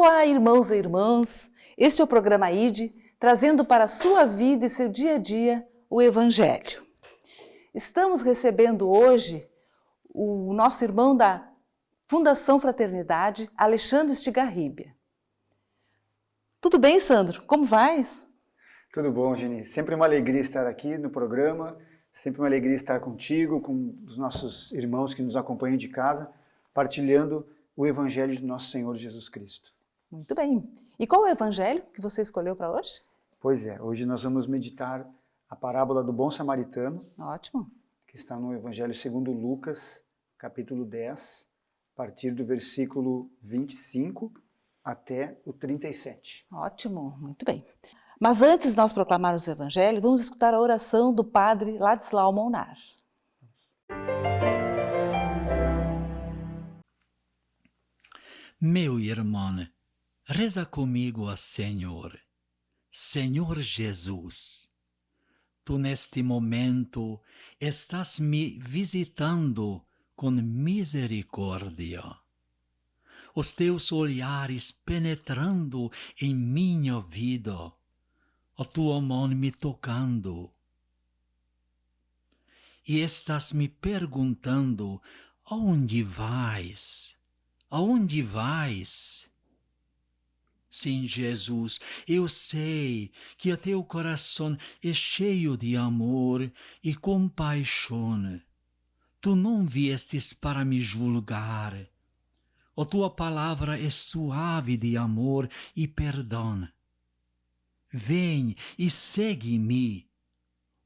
Olá, irmãos e irmãs! Este é o programa ID, trazendo para a sua vida e seu dia a dia o Evangelho. Estamos recebendo hoje o nosso irmão da Fundação Fraternidade, Alexandre Estigarribia. Tudo bem, Sandro? Como vais? Tudo bom, Geni. Sempre uma alegria estar aqui no programa, sempre uma alegria estar contigo, com os nossos irmãos que nos acompanham de casa, partilhando o Evangelho de nosso Senhor Jesus Cristo. Muito bem. E qual é o Evangelho que você escolheu para hoje? Pois é, hoje nós vamos meditar a parábola do bom samaritano, Ótimo. que está no Evangelho segundo Lucas, capítulo 10, a partir do versículo 25 até o 37. Ótimo, muito bem. Mas antes de nós proclamarmos o Evangelho, vamos escutar a oração do Padre Ladislau Molnar. Meu irmão, reza comigo a Senhor. Senhor Jesus, tu neste momento estás me visitando com misericórdia. Os teus olhares penetrando em minha vida, a tua mão me tocando. E estás me perguntando, aonde vais? Aonde vais? Sim, Jesus, eu sei que o teu coração é cheio de amor e compaixão. Tu não viestes para me julgar. A tua palavra é suave de amor e perdão. Vem e segue-me.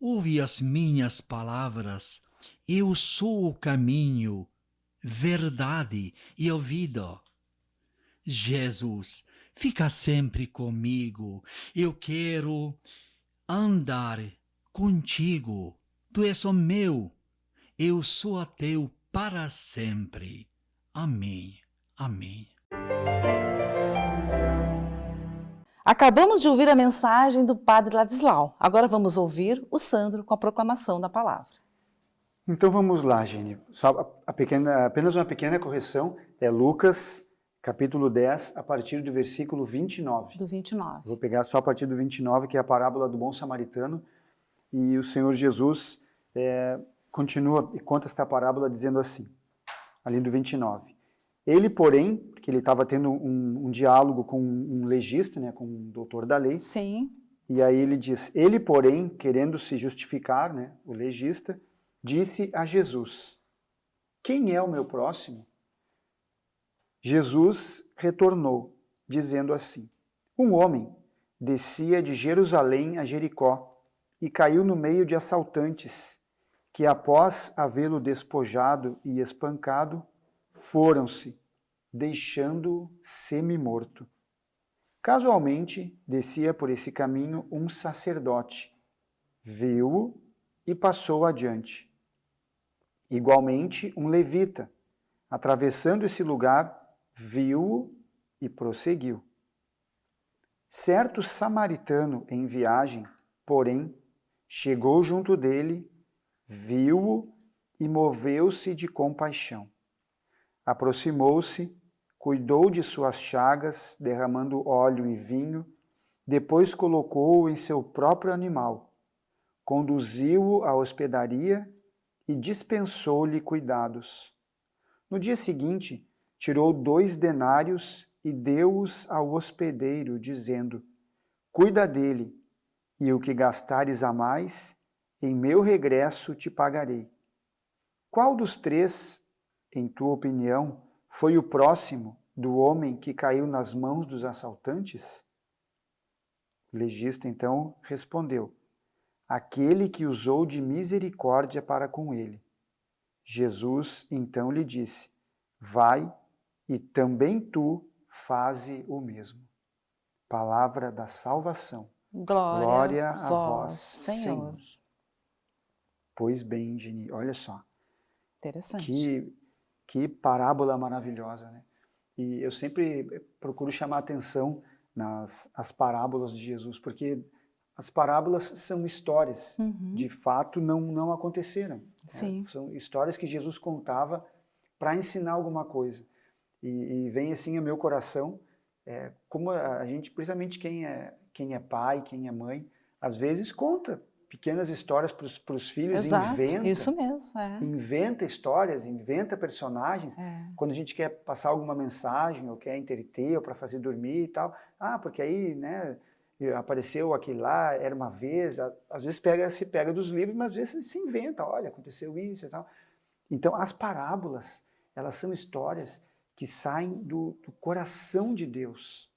Ouve as minhas palavras. Eu sou o caminho, verdade e a vida. Jesus, fica sempre comigo. Eu quero andar contigo. Tu és o meu. Eu sou a teu para sempre. Amém. Amém. Acabamos de ouvir a mensagem do Padre Ladislau. Agora vamos ouvir o Sandro com a proclamação da palavra. Então vamos lá, Geni. Só apenas uma pequena correção. É Lucas, capítulo 10, a partir do versículo 29. Do 29. Vou pegar só a partir do 29, que é a parábola do bom samaritano. E o Senhor Jesus continua e conta esta parábola dizendo assim, ali do 29. Ele, porém, porque ele estava tendo um diálogo com um legista, né, com um doutor da lei. Sim. E aí ele diz, ele, porém, querendo se justificar, né, o legista, disse a Jesus, quem é o meu próximo? Jesus retornou, dizendo assim, um homem descia de Jerusalém a Jericó e caiu no meio de assaltantes, que após havê-lo despojado e espancado, foram-se, deixando-o semi-morto. Casualmente, descia por esse caminho um sacerdote, viu-o e passou adiante. Igualmente, um levita, atravessando esse lugar, viu-o e prosseguiu. Certo samaritano em viagem, porém, chegou junto dele, viu-o e moveu-se de compaixão. Aproximou-se, cuidou de suas chagas, derramando óleo e vinho, depois colocou-o em seu próprio animal, conduziu-o à hospedaria e dispensou-lhe cuidados. No dia seguinte, tirou 2 denários e deu-os ao hospedeiro, dizendo, cuida dele, e o que gastares a mais, em meu regresso te pagarei. Qual dos 3, em tua opinião, foi o próximo do homem que caiu nas mãos dos assaltantes? O legista, então, respondeu, aquele que usou de misericórdia para com ele. Jesus, então, lhe disse, vai e também tu faze o mesmo. Palavra da salvação. Glória a vós, Senhor. Pois bem, Geni, olha só. Interessante. Que parábola maravilhosa, né? E eu sempre procuro chamar a atenção nas parábolas de Jesus, porque as parábolas são histórias, de fato não aconteceram. Sim. Né? São histórias que Jesus contava para ensinar alguma coisa. E vem assim ao meu coração Como a gente, principalmente quem é pai, quem é mãe, às vezes conta pequenas histórias para os filhos, Exato, isso mesmo, inventa histórias, inventa personagens. é. Quando a gente quer passar alguma mensagem, ou quer entreter, ou para fazer dormir e tal, porque aí, né, apareceu aquele lá, era uma vez, às vezes se pega dos livros, mas às vezes se inventa, olha, aconteceu isso e tal. Então, as parábolas, elas são histórias que saem do coração de Deus,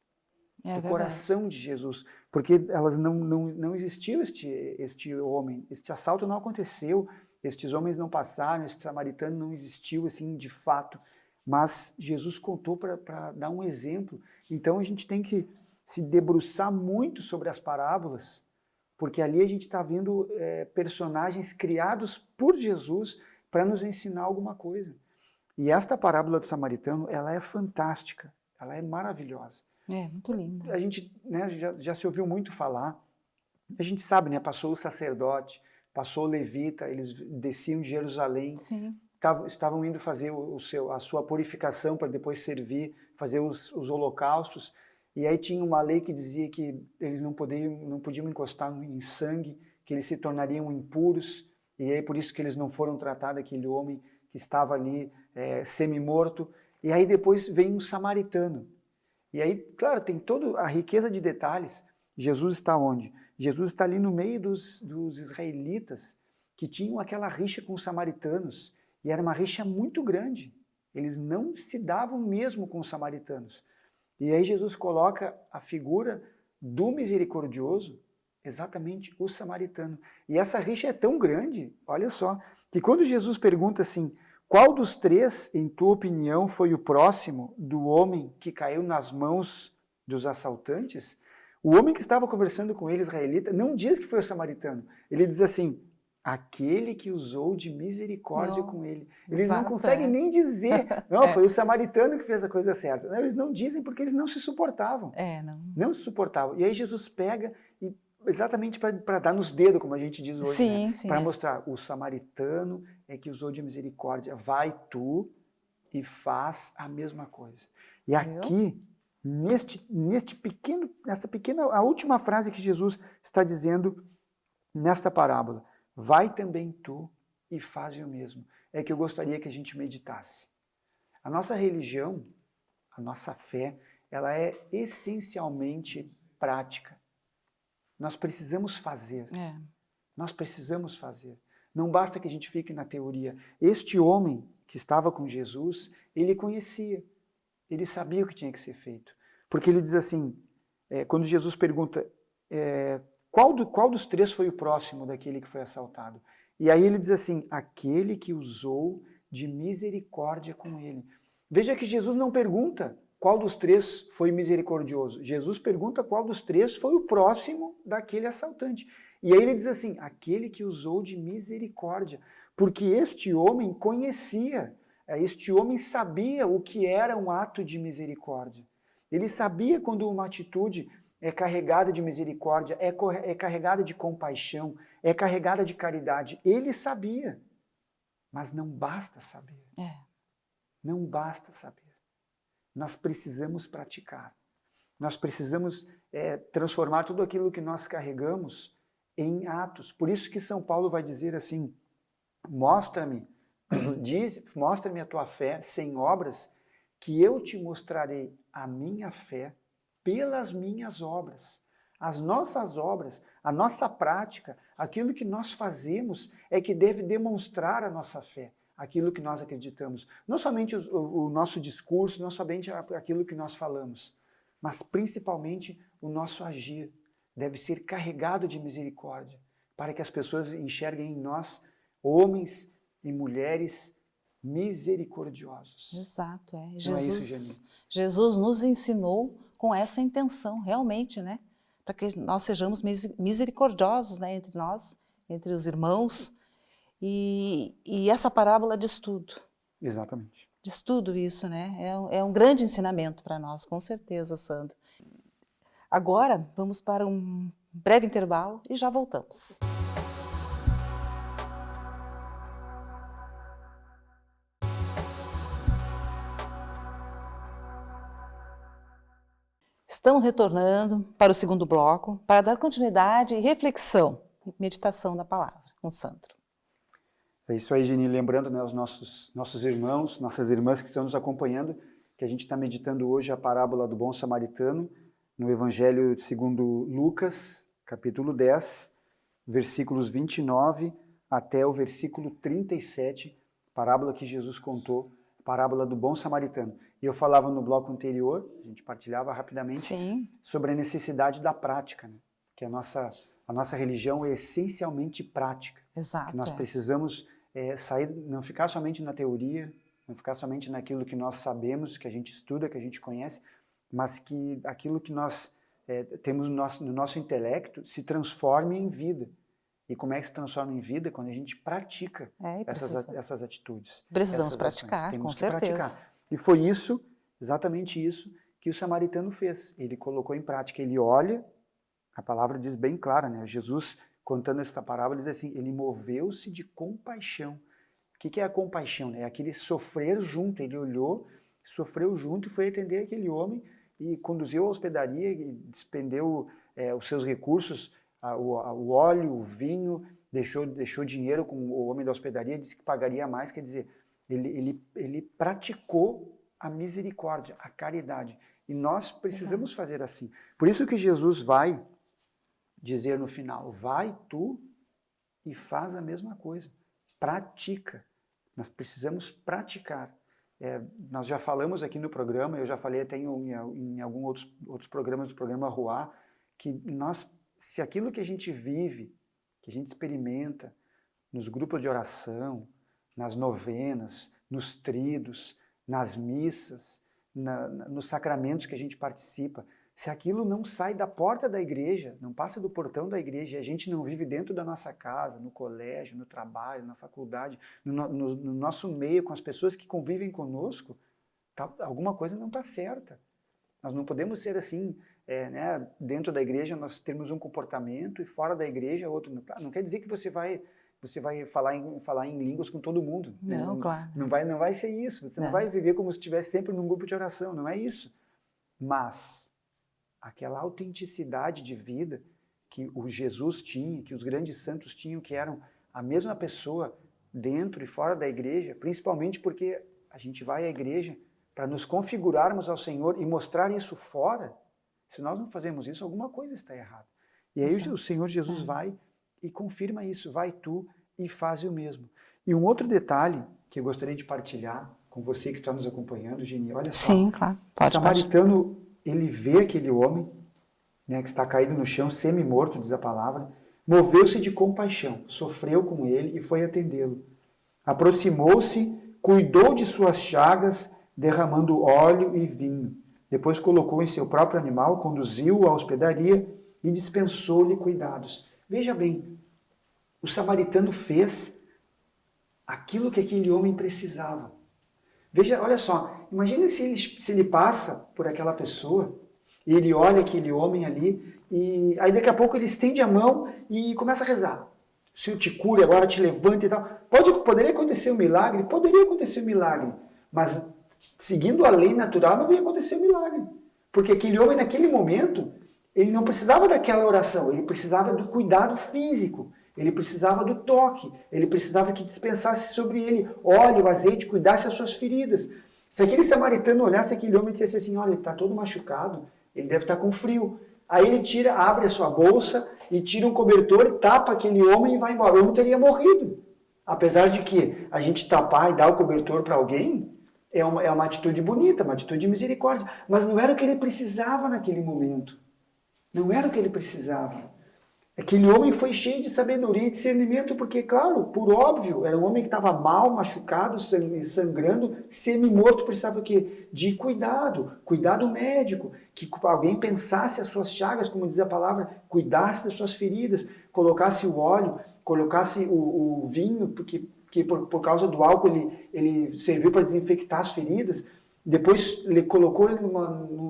É do verdade. coração de Jesus, porque elas não existiu este homem, este assalto não aconteceu, estes homens não passaram, este samaritano não existiu assim de fato, mas Jesus contou para dar um exemplo. Então a gente tem que se debruçar muito sobre as parábolas, porque ali a gente está vendo personagens criados por Jesus para nos ensinar alguma coisa. E esta parábola do samaritano, ela é fantástica, ela é maravilhosa. É, muito linda. A gente, né, já se ouviu muito falar, a gente sabe, né, passou o sacerdote, passou o levita, eles desciam de Jerusalém, Sim. estavam indo fazer a sua purificação para depois servir, fazer os holocaustos, e aí tinha uma lei que dizia que eles não podiam encostar em sangue, que eles se tornariam impuros, e aí por isso que eles não foram tratar daquele homem que estava ali semi-morto. E aí depois vem um samaritano. E aí, claro, tem toda a riqueza de detalhes. Jesus está onde? Jesus está ali no meio dos israelitas que tinham aquela rixa com os samaritanos. E era uma rixa muito grande. Eles não se davam mesmo com os samaritanos. E aí Jesus coloca a figura do misericordioso, exatamente o samaritano. E essa rixa é tão grande, olha só, que quando Jesus pergunta assim, qual dos três, em tua opinião, foi o próximo do homem que caiu nas mãos dos assaltantes? O homem que estava conversando com ele, israelita, não diz que foi o samaritano. Ele diz assim, aquele que usou de misericórdia com ele. Eles não conseguem nem dizer, não, foi o samaritano que fez a coisa certa. Não, eles não dizem porque eles não se suportavam. Não se suportavam. E aí Jesus pega e exatamente para dar nos dedos, como a gente diz hoje, sim, né? sim, para mostrar, o samaritano é que usou de misericórdia, vai tu e faz a mesma coisa. E aqui, nessa pequena, a última frase que Jesus está dizendo nesta parábola, vai também tu e faz o mesmo, é que eu gostaria que a gente meditasse. A nossa religião, a nossa fé, ela é essencialmente prática. Nós precisamos fazer. Nós precisamos fazer. Não basta que a gente fique na teoria. Este homem que estava com Jesus, ele conhecia. Ele sabia o que tinha que ser feito. Porque ele diz assim, quando Jesus pergunta, qual dos três foi o próximo daquele que foi assaltado? E aí ele diz assim, aquele que usou de misericórdia com ele. Veja que Jesus não pergunta qual dos três foi misericordioso. Jesus pergunta qual dos três foi o próximo daquele assaltante. E aí ele diz assim, aquele que usou de misericórdia, porque este homem conhecia, este homem sabia o que era um ato de misericórdia. Ele sabia quando uma atitude é carregada de misericórdia, é carregada de compaixão, é carregada de caridade. Ele sabia, mas não basta saber. Não basta saber. Nós precisamos praticar. Nós precisamos transformar tudo aquilo que nós carregamos em atos. Por isso que São Paulo vai dizer assim, mostra-me a tua fé sem obras, que eu te mostrarei a minha fé pelas minhas obras. As nossas obras, a nossa prática, aquilo que nós fazemos é que deve demonstrar a nossa fé, aquilo que nós acreditamos. Não somente o nosso discurso, não somente aquilo que nós falamos, mas principalmente o nosso agir deve ser carregado de misericórdia, para que as pessoas enxerguem em nós homens e mulheres misericordiosos. Exato, Não Jesus, é isso, Jesus nos ensinou com essa intenção, realmente, né? Para que nós sejamos misericordiosos, né, entre nós, entre os irmãos. E essa parábola diz tudo. Exatamente. Diz tudo isso, né? É um grande ensinamento para nós, com certeza, Sandro. Agora, vamos para um breve intervalo e já voltamos. Estamos retornando para o segundo bloco para dar continuidade e reflexão e meditação da palavra com Sandro. É isso aí, Geni. Lembrando, né, os nossos irmãos, nossas irmãs que estão nos acompanhando, que a gente está meditando hoje a parábola do bom samaritano no Evangelho segundo Lucas, capítulo 10, versículos 29 até o versículo 37, parábola que Jesus contou, parábola do bom samaritano. E eu falava no bloco anterior, a gente partilhava rapidamente, Sim. sobre a necessidade da prática, né? Que a nossa religião é essencialmente prática. Exato. Que nós precisamos sair, não ficar somente na teoria, não ficar somente naquilo que nós sabemos, que a gente estuda, que a gente conhece, mas que aquilo que nós temos no nosso intelecto se transforme em vida. E como é que se transforma em vida? Quando a gente pratica essas atitudes. Precisamos praticar, com certeza. Praticar. E foi isso, exatamente isso, que o samaritano fez. Ele colocou em prática, ele olha, a palavra diz bem clara, né? Jesus, contando esta parábola, diz assim, ele moveu-se de compaixão. O que é a compaixão? É aquele sofrer junto, ele olhou, sofreu junto e foi atender aquele homem e conduziu à hospedaria e despendeu os seus recursos, o óleo, o vinho, deixou dinheiro com o homem da hospedaria, disse que pagaria mais, quer dizer, ele praticou a misericórdia, a caridade. E nós precisamos fazer assim. Por isso que Jesus vai dizer no final, vai tu e faz a mesma coisa. Pratica. Nós precisamos praticar. Nós já falamos aqui no programa, eu já falei até em alguns outros programas do programa Ruá, que se aquilo que a gente vive, que a gente experimenta nos grupos de oração, nas novenas, nos tridos, nas missas, nos sacramentos que a gente participa, se aquilo não sai da porta da igreja, não passa do portão da igreja, e a gente não vive dentro da nossa casa, no colégio, no trabalho, na faculdade, no nosso meio, com as pessoas que convivem conosco, alguma coisa não está certa. Nós não podemos ser assim, né, dentro da igreja nós temos um comportamento e fora da igreja outro. Não quer dizer que você vai falar em línguas com todo mundo. Não, claro. Não vai ser isso. Você não vai viver como se estivesse sempre num grupo de oração, não é isso. Mas aquela autenticidade de vida que o Jesus tinha, que os grandes santos tinham, que eram a mesma pessoa dentro e fora da igreja, principalmente porque a gente vai à igreja para nos configurarmos ao Senhor e mostrar isso fora. Se nós não fazemos isso, alguma coisa está errada. E aí o Senhor Jesus vai e confirma isso, vai tu e faz o mesmo. E um outro detalhe que eu gostaria de partilhar com você que está nos acompanhando, Geni, olha só. Sim, claro. O samaritano, ele vê aquele homem, né, que está caído no chão, semi-morto, diz a palavra, moveu-se de compaixão, sofreu com ele e foi atendê-lo. Aproximou-se, cuidou de suas chagas, derramando óleo e vinho. Depois colocou em seu próprio animal, conduziu-o à hospedaria e dispensou-lhe cuidados. Veja bem, o samaritano fez aquilo que aquele homem precisava. Veja, olha só, imagine se ele passa por aquela pessoa e ele olha aquele homem ali e aí daqui a pouco ele estende a mão e começa a rezar. O Senhor te cure, agora te levanta e tal. Poderia acontecer um milagre? Poderia acontecer um milagre, mas seguindo a lei natural não ia acontecer um milagre. Porque aquele homem naquele momento, ele não precisava daquela oração, ele precisava do cuidado físico. Ele precisava do toque, ele precisava que dispensasse sobre ele óleo, azeite, cuidasse as suas feridas. Se aquele samaritano olhasse aquele homem e dissesse assim, olha, ele está todo machucado, ele deve estar com frio. Aí ele abre a sua bolsa e tira um cobertor e tapa aquele homem e vai embora. O homem teria morrido. Apesar de que a gente tapar e dar o cobertor para alguém é uma atitude bonita, uma atitude de misericórdia. Mas não era o que ele precisava naquele momento. Não era o que ele precisava. Aquele homem foi cheio de sabedoria e discernimento, porque, claro, por óbvio, era um homem que estava mal, machucado, sangrando, semi-morto, precisava o quê? De cuidado médico, que alguém pensasse as suas chagas, como diz a palavra, cuidasse das suas feridas, colocasse o óleo, colocasse o vinho, porque por causa do álcool ele serviu para desinfectar as feridas. Depois ele colocou ele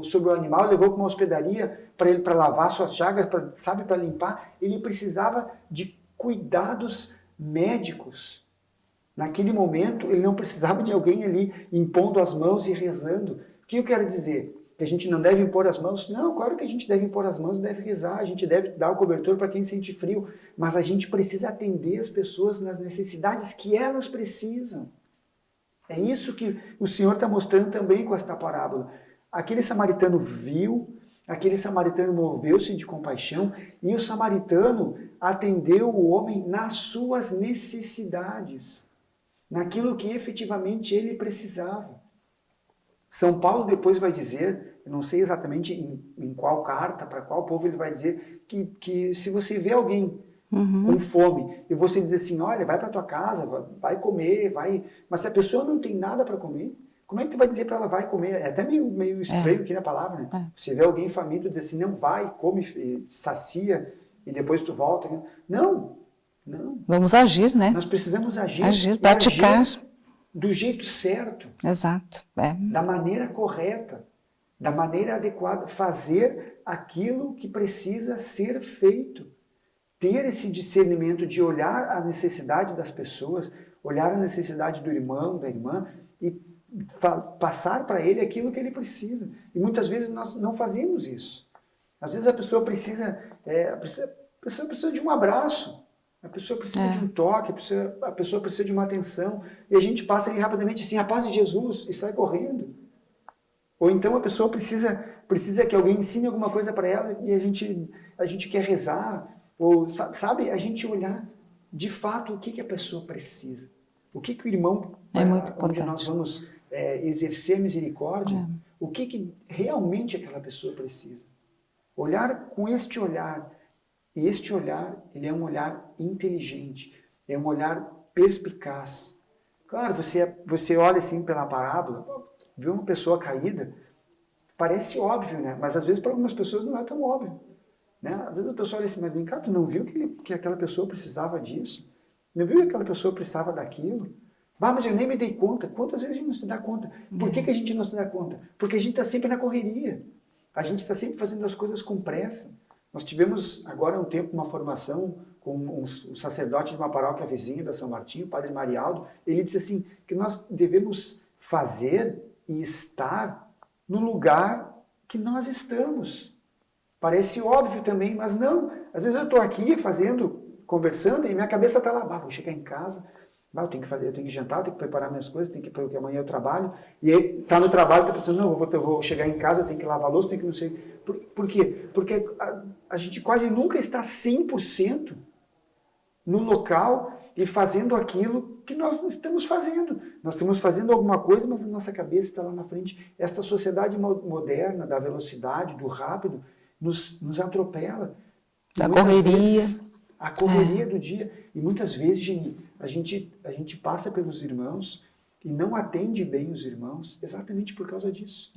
sobre o animal, levou para uma hospedaria para lavar suas chagas, para limpar. Ele precisava de cuidados médicos. Naquele momento, ele não precisava de alguém ali impondo as mãos e rezando. O que eu quero dizer? que a gente não deve impor as mãos. Não, claro que a gente deve impor as mãos, deve rezar, a gente deve dar o cobertor para quem sente frio, mas a gente precisa atender as pessoas nas necessidades que elas precisam. É isso que o Senhor está mostrando também com esta parábola. Aquele samaritano viu, aquele samaritano moveu-se de compaixão e o samaritano atendeu o homem nas suas necessidades, naquilo que efetivamente ele precisava. São Paulo depois vai dizer, eu não sei exatamente em qual carta, para qual povo ele vai dizer, que se você vê alguém com fome e você diz assim, olha, vai para tua casa, vai comer, vai... Mas se a pessoa não tem nada para comer, como é que tu vai dizer para ela vai comer? É até meio estranho aqui na palavra, né? Você vê alguém faminto e diz assim, não, vai, come, sacia e depois tu volta. Não. Vamos agir, né? Nós precisamos agir. Agir, praticar. Agir do jeito certo. Exato. Da maneira correta, da maneira adequada, fazer aquilo que precisa ser feito. Ter esse discernimento de olhar a necessidade das pessoas, olhar a necessidade do irmão, da irmã e passar para ele aquilo que ele precisa. E muitas vezes nós não fazemos isso. Às vezes a pessoa precisa de um abraço, a pessoa precisa de um toque, a pessoa precisa de uma atenção, e a gente passa ali rapidamente assim, a paz de Jesus, e sai correndo. Ou então a pessoa precisa que alguém ensine alguma coisa para ela e a gente quer rezar, ou sabe, a gente olhar de fato o que a pessoa precisa. O que o irmão, muito onde importante. nós vamos exercer misericórdia, o que realmente aquela pessoa precisa. Olhar com este olhar. E este olhar, ele é um olhar inteligente, é um olhar perspicaz. Claro, você olha assim pela parábola, vê uma pessoa caída, parece óbvio, né? Mas às vezes para algumas pessoas não é tão óbvio. Né? Às vezes a pessoa olha assim, mas vem cá, tu não viu que aquela pessoa precisava disso? Não viu que aquela pessoa precisava daquilo? Mas eu nem me dei conta. Quantas vezes a gente não se dá conta? Por que a gente não se dá conta? Porque a gente está sempre na correria. A gente está sempre fazendo as coisas com pressa. Nós tivemos agora há um tempo uma formação com um sacerdote de uma paróquia vizinha da São Martinho, o padre Marialdo. Ele disse assim, que nós devemos fazer e estar no lugar que nós estamos. Parece óbvio também, mas não. Às vezes eu estou aqui conversando, e minha cabeça está lá, vou chegar em casa, eu tenho que jantar, eu tenho que preparar minhas coisas, porque amanhã eu trabalho. E aí está no trabalho, está pensando, não, eu vou chegar em casa, eu tenho que lavar a louça, tenho que não sei. Por quê? Porque a gente quase nunca está 100% no local e fazendo aquilo que nós estamos fazendo. Nós estamos fazendo alguma coisa, mas a nossa cabeça está lá na frente. Esta sociedade moderna, da velocidade, do rápido, nos atropela. Da correria. A correria do dia. E muitas vezes, Geni, a gente passa pelos irmãos e não atende bem os irmãos exatamente por causa disso.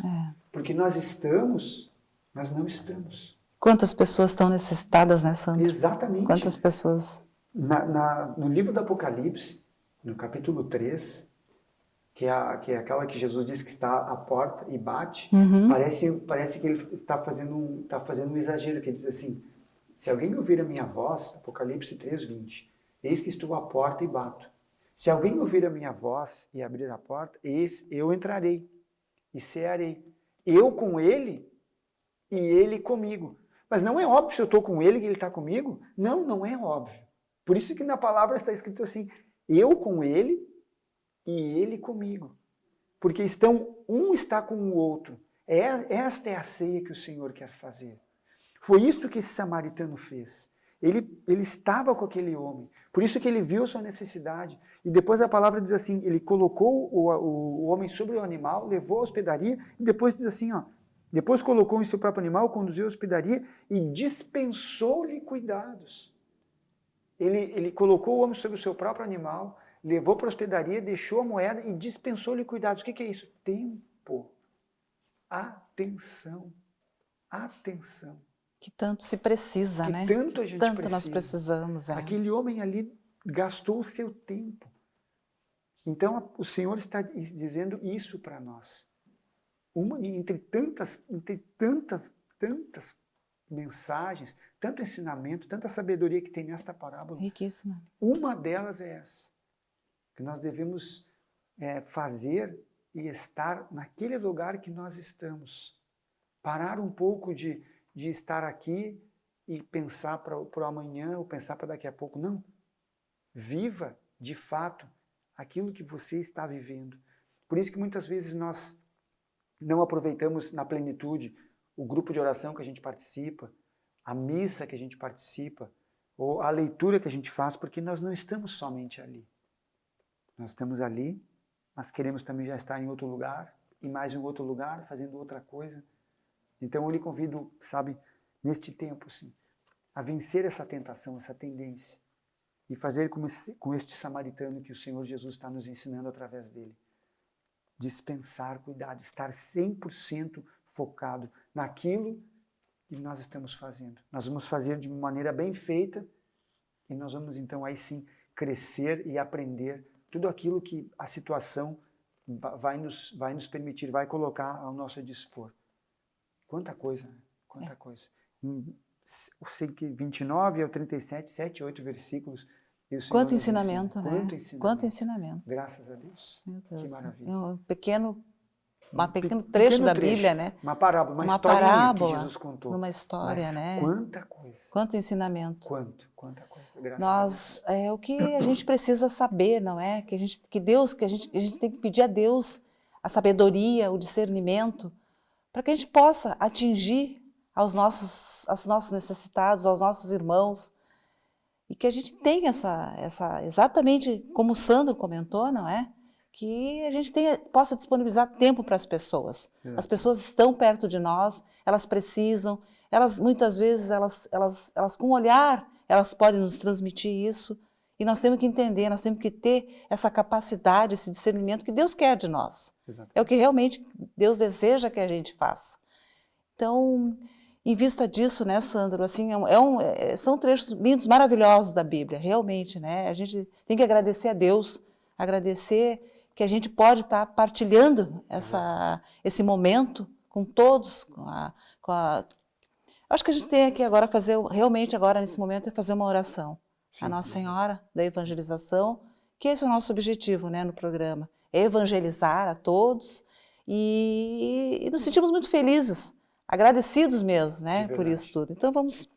Porque nós estamos, mas não estamos. Quantas pessoas estão necessitadas, né, Sandra? Exatamente. Quantas pessoas? No livro do Apocalipse, no capítulo 3, que é aquela que Jesus diz que está à porta e bate, parece que ele está fazendo um exagero, que ele diz assim, se alguém ouvir a minha voz, Apocalipse 3:20, eis que estou à porta e bato. Se alguém ouvir a minha voz e abrir a porta, eis eu entrarei e cearei. Eu com ele e ele comigo. Mas não é óbvio se eu estou com ele que ele está comigo? Não, não é óbvio. Por isso que na palavra está escrito assim, eu com ele e ele comigo. Porque um está com o outro. Esta é a ceia que o Senhor quer fazer. Foi isso que esse samaritano fez. Ele estava com aquele homem. Por isso que ele viu sua necessidade. E depois a palavra diz assim, ele colocou o homem sobre o animal, levou à hospedaria, e depois diz assim, depois colocou em seu próprio animal, conduziu à hospedaria e dispensou-lhe cuidados. Ele colocou o homem sobre o seu próprio animal, levou para a hospedaria, deixou a moeda e dispensou-lhe cuidados. O que é isso? Tempo. Atenção. Atenção. Que tanto se precisa, que né? Tanto a gente tanto precisa. Nós precisamos. Aquele homem ali gastou o seu tempo. Então o Senhor está dizendo isso para nós. Entre tantas mensagens, tanto ensinamento, tanta sabedoria que tem nesta parábola. Riquíssima. Uma delas é essa. Que nós devemos fazer e estar naquele lugar que nós estamos. Parar um pouco de estar aqui e pensar para o amanhã ou pensar para daqui a pouco. Não. Viva, de fato, aquilo que você está vivendo. Por isso que muitas vezes nós não aproveitamos na plenitude o grupo de oração que a gente participa, a missa que a gente participa, ou a leitura que a gente faz, porque nós não estamos somente ali. Nós estamos ali, mas queremos também já estar em outro lugar, e mais em outro lugar, fazendo outra coisa. Então eu lhe convido, sabe, neste tempo, sim, a vencer essa tentação, essa tendência, e fazer com este samaritano que o Senhor Jesus está nos ensinando através dele. Dispensar cuidado, estar 100% focado naquilo que nós estamos fazendo. Nós vamos fazer de uma maneira bem feita e nós vamos então aí sim crescer e aprender tudo aquilo que a situação vai nos permitir, vai colocar ao nosso dispor. Quanta coisa, né? Quanta coisa. Eu sei que 29 ao 37, 7, 8 versículos. Quanto ensinamento, né? Quanto ensinamento. Graças a Deus. Meu Deus. Que maravilha. É um pequeno trecho da Bíblia, né? Uma parábola, uma parábola que Jesus contou. Numa história, mas né? Quanta coisa. Quanto ensinamento. Quanta coisa. Graças a Deus. É o que a gente precisa saber, não é? Que a gente tem que pedir a Deus a sabedoria, o discernimento, para que a gente possa atingir aos nossos necessitados, aos nossos irmãos, e que a gente tenha exatamente como o Sandro comentou, não é? Que a gente possa disponibilizar tempo para as pessoas. As pessoas estão perto de nós, elas precisam, muitas vezes elas com o olhar, elas podem nos transmitir isso, e nós temos que entender, nós temos que ter essa capacidade, esse discernimento que Deus quer de nós. Exatamente. É o que realmente Deus deseja que a gente faça. Então, em vista disso, né, Sandro, assim, são trechos lindos, maravilhosos da Bíblia, realmente, né? A gente tem que agradecer a Deus, agradecer que a gente pode estar partilhando esse momento com todos, Acho que a gente tem que agora realmente agora nesse momento, é fazer uma oração. Sim, a Nossa Senhora da Evangelização, que esse é o nosso objetivo, né, no programa, é evangelizar a todos e nos sentimos muito felizes, agradecidos mesmo, né, por isso tudo. Então vamos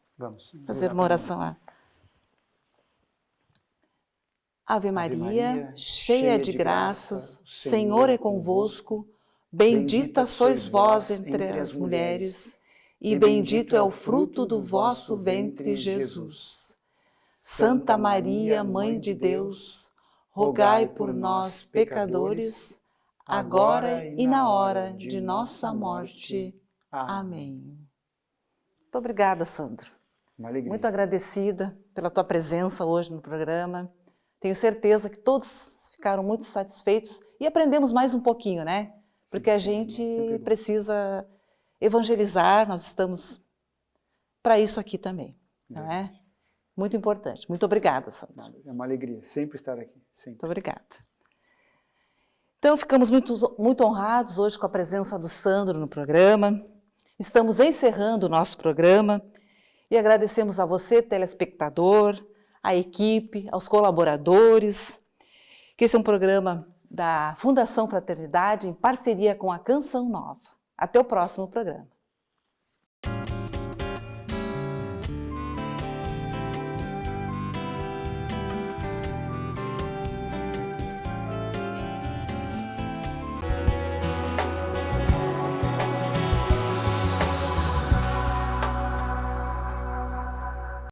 fazer uma oração. Ave Maria, cheia de graças, o Senhor é convosco, bendita sois vós entre as mulheres, e bendito é o fruto do vosso ventre, Jesus. Santa Maria, Mãe de Deus, rogai por nós, pecadores, agora e na hora de nossa morte. Amém. Muito obrigada, Sandro. Uma alegria. Muito agradecida pela tua presença hoje no programa. Tenho certeza que todos ficaram muito satisfeitos e aprendemos mais um pouquinho, né? Porque a gente precisa evangelizar, nós estamos para isso aqui também, não é? Muito importante. Muito obrigada, Sandro. É uma alegria sempre estar aqui. Sempre. Muito obrigada. Então, ficamos muito honrados hoje com a presença do Sandro no programa. Estamos encerrando o nosso programa e agradecemos a você, telespectador, à equipe, aos colaboradores, que esse é um programa da Fundação Fraternidade em parceria com a Canção Nova. Até o próximo programa.